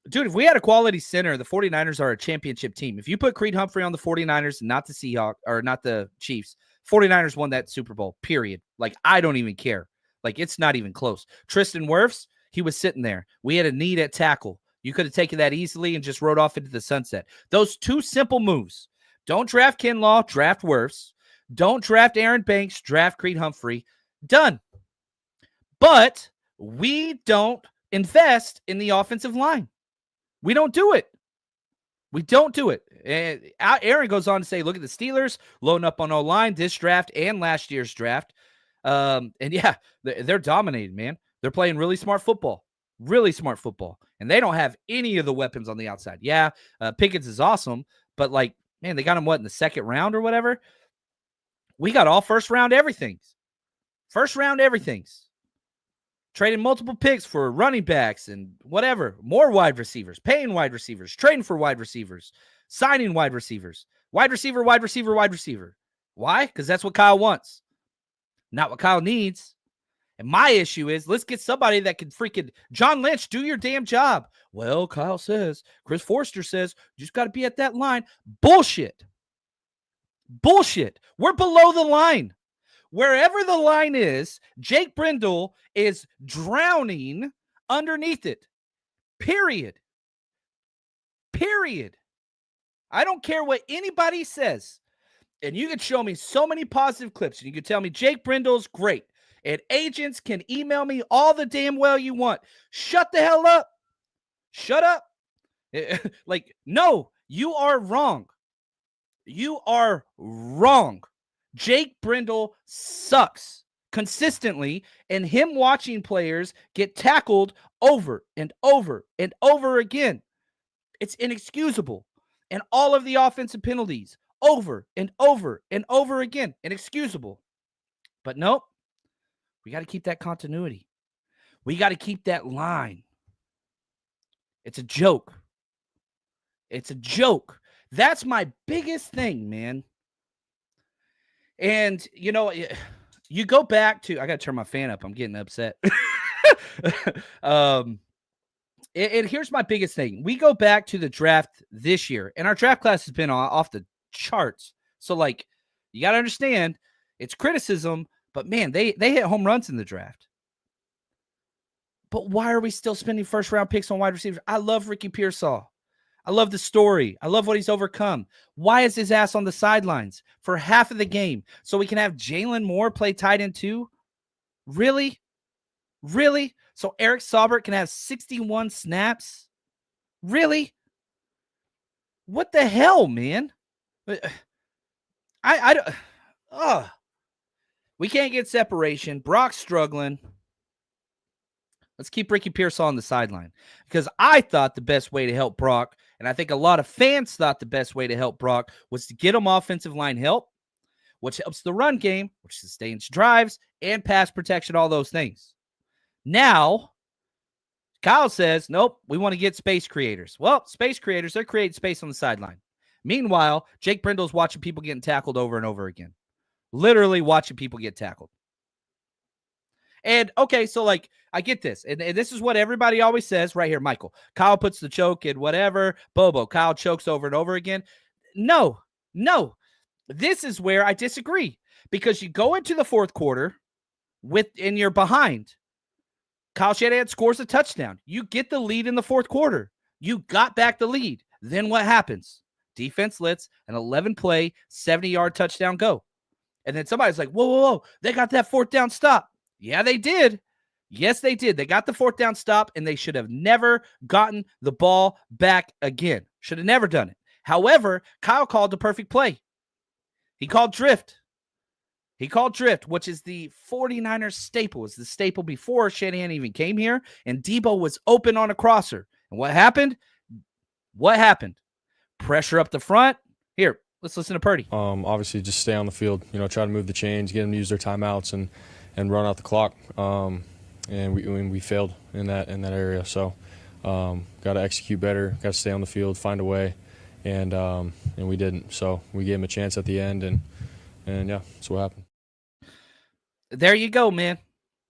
dude, if we had a quality center, the 49ers are a championship team. If you put Creed Humphrey on the 49ers, not the Seahawks, or not the Chiefs, 49ers won that Super Bowl, period. I don't even care. It's not even close. Tristan Wirfs, he was sitting there. We had a need at tackle. You could have taken that easily and just rode off into the sunset. Those 2 simple moves. Don't draft Kinlaw, draft Wirfs. Don't draft Aaron Banks, draft Creed Humphrey. Done. But we don't invest in the offensive line. We don't do it. And Aaron goes on to say, look at the Steelers loading up on O-line this draft and last year's draft. And yeah, they're dominating, man. They're playing really smart football. And they don't have any of the weapons on the outside. Yeah, Pickens is awesome, but man, they got him in the 2nd round or whatever? We got all first round everythings. Trading multiple picks for running backs and whatever. More wide receivers, paying wide receivers, trading for wide receivers, signing wide receivers. Wide receiver. Why? Because that's what Kyle wants. Not what Kyle needs. And my issue is, let's get somebody that can freaking John Lynch, do your damn job. Well, Kyle says, Chris Forster says, you just got to be at that line. Bullshit. Bullshit. We're below the line. Wherever the line is, Jake Brindle is drowning underneath it. Period. Period. I don't care what anybody says. And you can show me so many positive clips. And you can tell me Jake Brindle's great. And agents can email me all the damn well you want. Shut the hell up. Shut up. Like, no, you are wrong. You are wrong. Jake Brindle sucks consistently, and him watching players get tackled over and over and over again. It's inexcusable. And all of the offensive penalties over and over and over again. Inexcusable. But nope. We got to keep that continuity. We got to keep that line. It's a joke. It's a joke. That's my biggest thing, man. And, you know, you go back to, I got to turn my fan up. I'm getting upset. And here's my biggest thing. We go back to the draft this year, and our draft class has been off the charts. So, like, you got to understand, it's criticism, but, man, they hit home runs in the draft. But why are we still spending first-round picks on wide receivers? I love Ricky Pearsall. I love the story. I love what he's overcome. Why is his ass on the sidelines for half of the game so we can have Jalen Moore play tight end too? Really? Really? So Eric Saubert can have 61 snaps? Really? What the hell, man? I don't. We can't get separation. Brock's struggling. Let's keep Ricky Pearsall on the sideline, because I thought the best way to help Brock, and I think a lot of fans thought the best way to help Brock, was to get him offensive line help, which helps the run game, which sustains drives and pass protection, all those things. Now, Kyle says, nope, we want to get space creators. Well, space creators, they're creating space on the sideline. Meanwhile, Jake Brindle's watching people getting tackled over and over again. Literally watching people get tackled. And, okay, so, like, I get this. And this is what everybody always says right here, Michael. Kyle puts the choke in whatever. Bobo, Kyle chokes over and over again. No. This is where I disagree. Because you go into the fourth quarter and you're behind. Kyle Shanahan scores a touchdown. You get the lead in the fourth quarter. You got back the lead. Then what happens? Defense lets an 11-play, 70-yard touchdown go. And then somebody's like, whoa. They got that fourth down stop. Yeah, they did. Yes, they did. They got the fourth down stop, and they should have never gotten the ball back again. Should have never done it. However, Kyle called the perfect play. He called drift. Which is the 49ers staple. It's the staple before Shanahan even came here, and Debo was open on a crosser. And what happened? Pressure up the front. Here, let's listen to Purdy. Obviously, just stay on the field. Try to move the chains, get them to use their timeouts, and run out the clock. And we failed in that area. So got to execute better. Got to stay on the field, find a way, and we didn't. So we gave him a chance at the end, and yeah, that's what happened. There you go, man.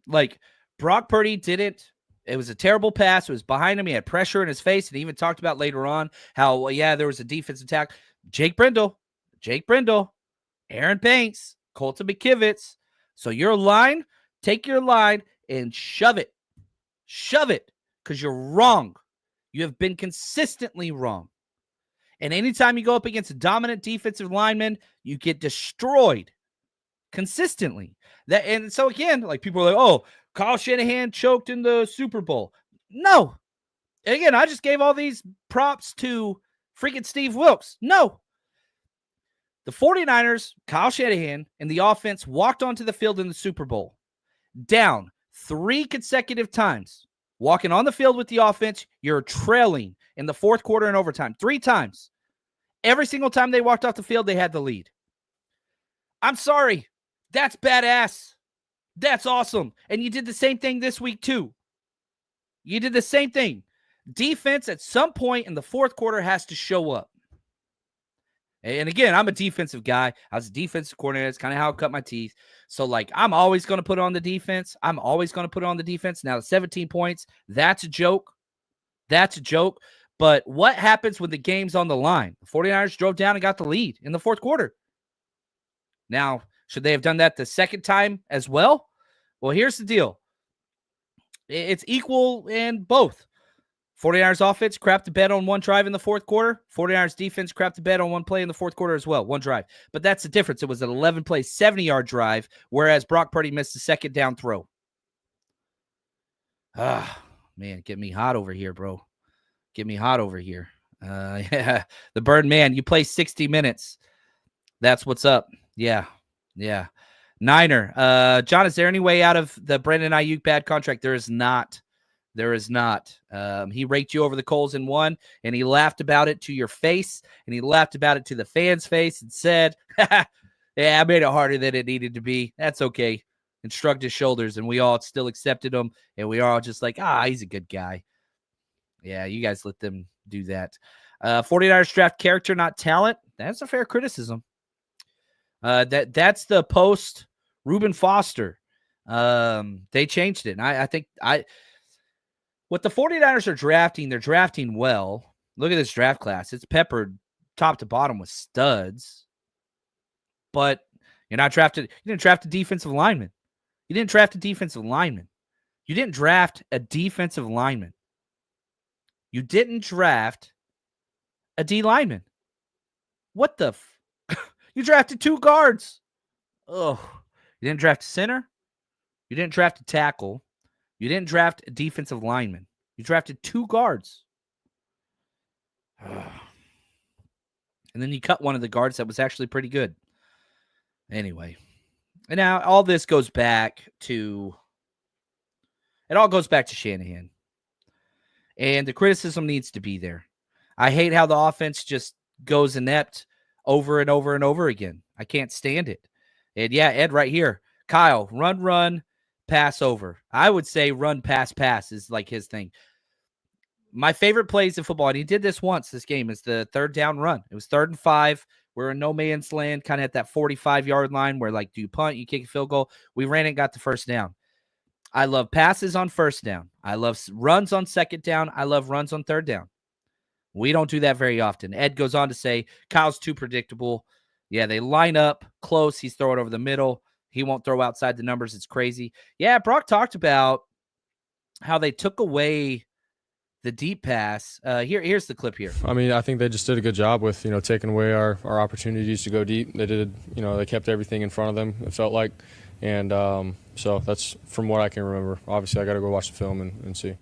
Like, Brock Purdy didn't. It was a terrible pass. It was behind him. He had pressure in his face, and he even talked about later on how, well, yeah, there was a defensive attack. Jake Brindle, Aaron Banks, Colton McKivitz. So your line, take your line and shove it. Shove it, because you're wrong. You have been consistently wrong. And anytime you go up against a dominant defensive lineman, you get destroyed consistently. And so, again, like, people are like, oh, Kyle Shanahan choked in the Super Bowl. No. And again, I just gave all these props to freaking Steve Wilkes. No. The 49ers, Kyle Shanahan, and the offense walked onto the field in the Super Bowl down 3 consecutive times. Walking on the field with the offense, you're trailing in the fourth quarter and overtime 3 times. Every single time they walked off the field, they had the lead. I'm sorry. That's badass. That's awesome. And you did the same thing this week too. You did the same thing. Defense at some point in the fourth quarter has to show up. And again, I'm a defensive guy. I was a defensive coordinator. It's kind of how I cut my teeth. So, like, I'm always going to put on the defense. Now, the 17 points, that's a joke. That's a joke. But what happens when the game's on the line? The 49ers drove down and got the lead in the fourth quarter. Now, should they have done that the second time as well? Well, here's the deal. It's equal in both. 49ers offense crapped the bed on one drive in the fourth quarter. 49ers defense crapped the bed on one play in the fourth quarter as well, one drive. But that's the difference. It was an 11-play, 70-yard drive, whereas Brock Purdy missed a second down throw. Man, get me hot over here, bro. Get me hot over here. Yeah, the Birdman, you play 60 minutes. That's what's up. Yeah. Niner. John, is there any way out of the Brandon Ayuk bad contract? There is not. He raked you over the coals and won, and he laughed about it to your face, and he laughed about it to the fans' face and said, yeah, I made it harder than it needed to be. That's okay. And shrugged his shoulders, and we all still accepted him, and we are all just like, he's a good guy. Yeah, you guys let them do that. 49ers draft character, not talent. That's a fair criticism. That's the post Reuben Foster. They changed it, and I think what the 49ers are drafting, they're drafting well. Look at this draft class. It's peppered top to bottom with studs. But you didn't draft a defensive lineman. You didn't draft a defensive lineman. You didn't draft a defensive lineman. You didn't draft a D lineman. What the You drafted 2 guards. Oh, you didn't draft a center. You didn't draft a tackle. You didn't draft a defensive lineman. You drafted 2 guards. And then you cut one of the guards that was actually pretty good. Anyway. And now all this goes back to Shanahan. And the criticism needs to be there. I hate how the offense just goes inept over and over and over again. I can't stand it. And yeah, Ed right here. Kyle, run, pass over. I would say run, pass is like his thing. My favorite plays in football, and he did this once this game, is the third down run. It was 3rd and 5. We're in no man's land, kind of at that 45-yard line where, like, do you punt, you kick a field goal? We ran and got the first down. I love passes on first down. I love runs on second down. I love runs on third down. We don't do that very often. Ed goes on to say, Kyle's too predictable. Yeah, they line up close. He's throwing over the middle. He won't throw outside the numbers. It's crazy. Yeah, Brock talked about how they took away the deep pass. Here's the clip here. I mean, I think they just did a good job with, taking away our opportunities to go deep. They did, they kept everything in front of them, it felt like. And so that's from what I can remember. Obviously, I got to go watch the film and see.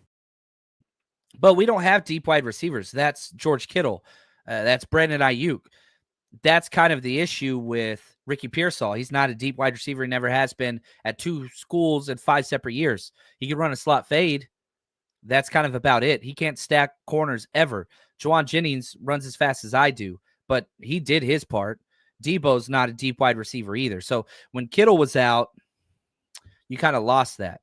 But we don't have deep wide receivers. That's George Kittle. That's Brandon Ayuk. That's kind of the issue with Ricky Pearsall. He's not a deep wide receiver. He never has been at 2 schools in 5 separate years. He can run a slot fade. That's kind of about it. He can't stack corners ever. Jauan Jennings runs as fast as I do, but he did his part. Debo's not a deep wide receiver either. So when Kittle was out, you kind of lost that.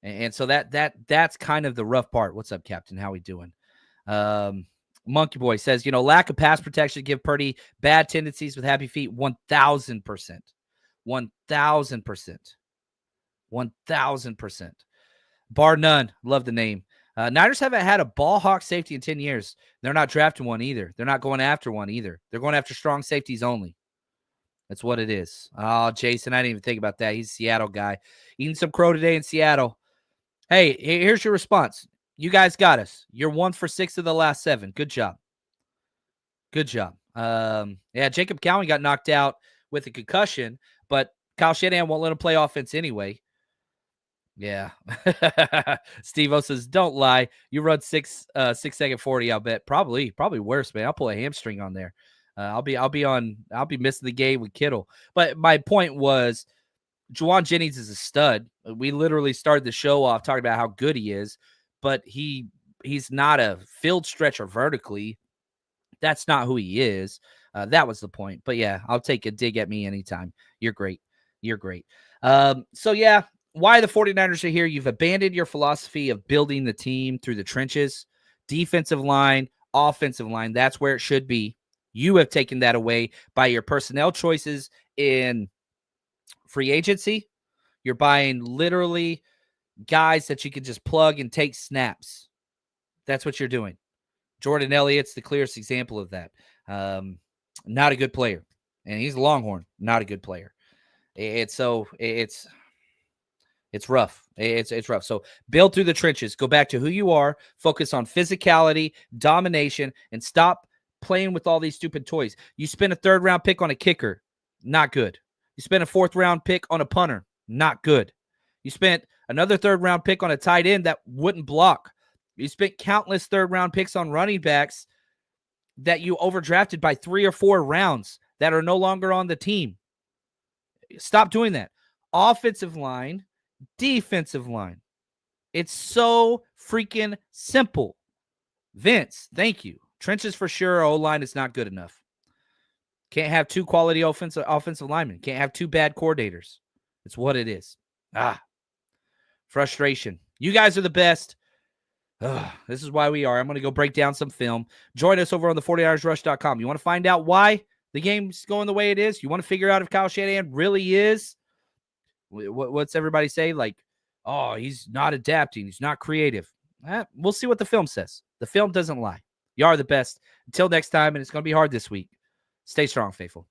And so that's kind of the rough part. What's up, Captain? How we doing? Monkey Boy says, lack of pass protection give Purdy bad tendencies with happy feet. 1,000%. 1,000%. 1,000%. Bar none. Love the name. Niners haven't had a ball hawk safety in 10 years. They're not drafting one either. They're not going after one either. They're going after strong safeties only. That's what it is. Oh, Jason, I didn't even think about that. He's a Seattle guy. Eating some crow today in Seattle. Hey, here's your response. You guys got us. You're 1 for 6 of the last 7. Good job. Good job. Yeah, Jacob Cowan got knocked out with a concussion, but Kyle Shanahan won't let him play offense anyway. Yeah. Steve-O says, don't lie. You run 6-second 40, I'll bet. Probably worse, man. I'll pull a hamstring on there. I'll be missing the game with Kittle. But my point was, Jauan Jennings is a stud. We literally started the show off talking about how good he is, but he's not a field stretcher vertically. That's not who he is. That was the point. But yeah, I'll take a dig at me anytime. You're great. So yeah, why the 49ers are here. You've abandoned your philosophy of building the team through the trenches, defensive line, offensive line. That's where it should be. You have taken that away by your personnel choices in free agency. You're buying literally guys that you can just plug and take snaps. That's what you're doing. Jordan Elliott's the clearest example of that. Not a good player. And he's a Longhorn, not a good player. It's rough. It's rough. So build through the trenches. Go back to who you are. Focus on physicality, domination, and stop playing with all these stupid toys. You spent a 3rd-round pick on a kicker. Not good. You spent a 4th-round pick on a punter. Not good. You spent another 3rd-round pick on a tight end that wouldn't block. You spent countless 3rd-round picks on running backs that you overdrafted by 3 or 4 rounds that are no longer on the team. Stop doing that. Offensive line, defensive line. It's so freaking simple. Vince, thank you. Trenches for sure. O-line is not good enough. Can't have 2 quality offensive linemen. Can't have 2 bad coordinators. It's what it is. Frustration. You guys are the best. This is why we are. I'm going to go break down some film. Join us over on the 49ersrush.com. You want to find out why the game's going the way it is? You want to figure out if Kyle Shanahan really is? What's everybody say? Like, oh, he's not adapting. He's not creative. We'll see what the film says. The film doesn't lie. You are the best. Until next time, and it's going to be hard this week. Stay strong, faithful.